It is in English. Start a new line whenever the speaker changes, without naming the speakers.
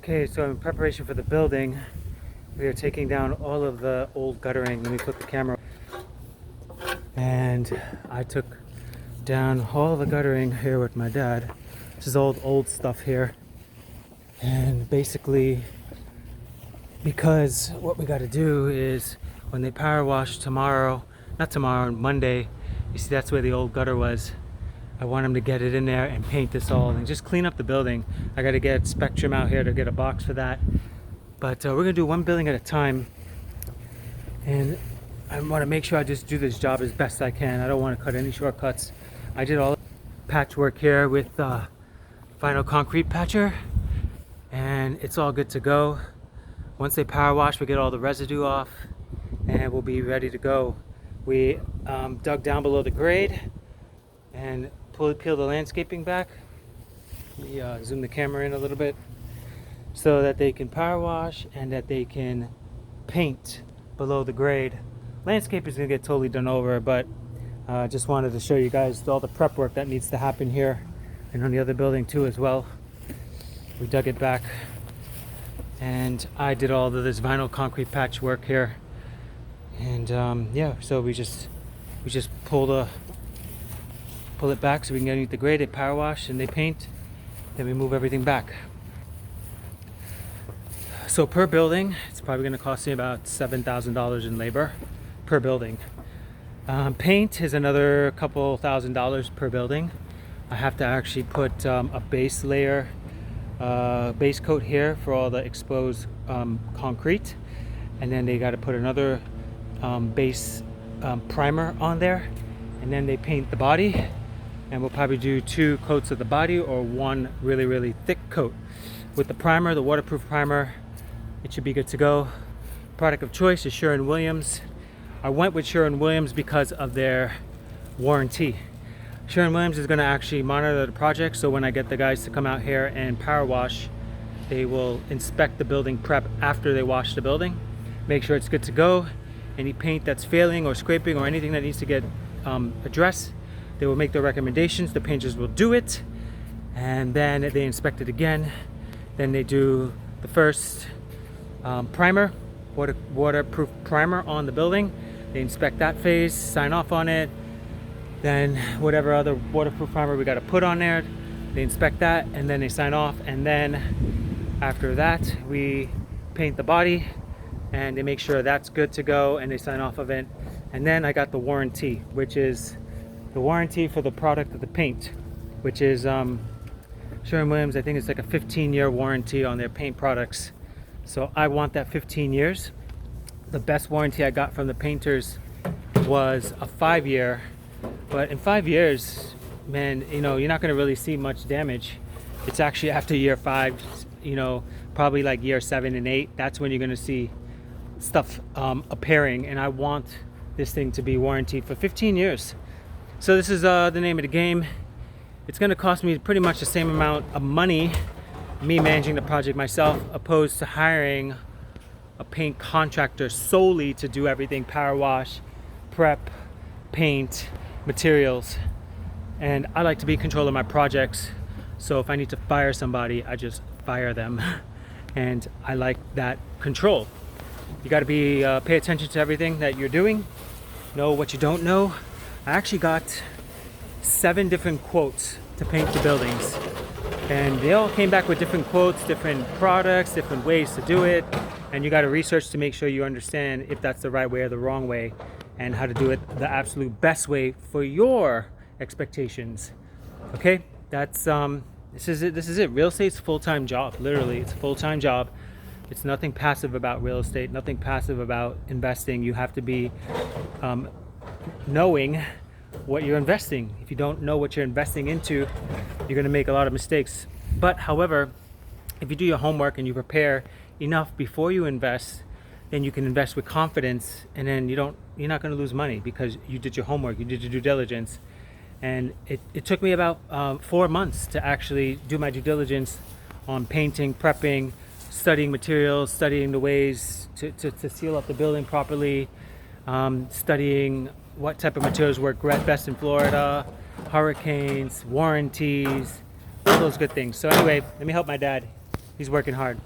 Okay, so in preparation for the building, we are taking down all of the old guttering. Let me flip the camera. And I took down all the guttering here with my dad. This is old stuff here. And basically, because what we got to do is when they power wash tomorrow, not tomorrow, Monday, you see that's where the old gutter was. I want them to get it in there and paint this all and just clean up the building. I got to get Spectrum out here to get a box for that. But we're gonna do one building at a time, and I want to make sure I just do this job as best I can. I don't want to cut any shortcuts. I did all the patchwork here with vinyl concrete patcher, and it's all good to go. Once they power wash, we get all the residue off, and we'll be ready to go. We dug down below the grade and peel the landscaping back. Let me zoom the camera in a little bit so that they can power wash and that they can paint below the grade. Landscape is gonna get totally done over, but just wanted to show you guys all the prep work that needs to happen here and on the other building too as well. We dug it back, and I did all of this vinyl concrete patch work here, and yeah, so we just pull it back so we can get underneath the grade. They power wash and they paint, then we move everything back. So per building, it's probably going to cost me about $7,000 in labor per building. Paint is another couple $1,000s per building. I have to actually put a base layer, base coat here for all the exposed concrete, and then they got to put another base primer on there, and then they paint the body, and we'll probably do 2 coats of the body or 1 really thick coat. With the primer, the waterproof primer, it should be good to go. Product of choice is Sherwin-Williams. I went with Sherwin-Williams because of their warranty. Sherwin-Williams is going to actually monitor the project, so when I get the guys to come out here and power wash, they will inspect the building prep after they wash the building, make sure it's good to go. Any paint that's failing or scraping or anything that needs to get addressed, they will make their recommendations. The painters will do it, and then they inspect it again. Then they do the first primer, waterproof primer on the building. They inspect that phase, sign off on it. Then whatever other waterproof primer we got to put on there, they inspect that, and then they sign off. And then after that, we paint the body, and they make sure that's good to go, and they sign off of it. And then I got the warranty, which is the warranty for the product of the paint, which is Sherwin-Williams. I think it's like a 15-year warranty on their paint products. So I want that 15 years. The best warranty I got from the painters was a 5-year, but in 5 years, man, you know, you're not going to really see much damage. It's actually after year 5, you know, probably like year 7 and 8, that's when you're going to see stuff appearing, and I want this thing to be warranted for 15 years. So this is the name of the game. It's going to cost me pretty much the same amount of money, me managing the project myself, opposed to hiring a paint contractor solely to do everything: power wash, prep, paint, materials. And I like to be in control of my projects, so if I need to fire somebody, I just fire them. And I like that control. You got to be pay attention to everything that you're doing, know what you don't know. I actually got 7 different quotes to paint the buildings, and they all came back with different quotes, different products, different ways to do it, and you got to research to make sure you understand if that's the right way or the wrong way, and how to do it the absolute best way for your expectations. Okay, that's this is it. Real estate's a full-time job. Literally, it's a full-time job. It's nothing passive about real estate, nothing passive about investing. You have to be knowing what you're investing. If you don't know what you're investing into, you're going to make a lot of mistakes. But however, if you do your homework and you prepare enough before you invest, then you can invest with confidence, and then you're not going to lose money because you did your homework, you did your due diligence. And it took me about 4 months to actually do my due diligence on painting, prepping, studying materials, studying the ways to seal up the building properly, studying what type of materials work best in Florida, hurricanes, warranties, all those good things. So anyway, let me help my dad. He's working hard.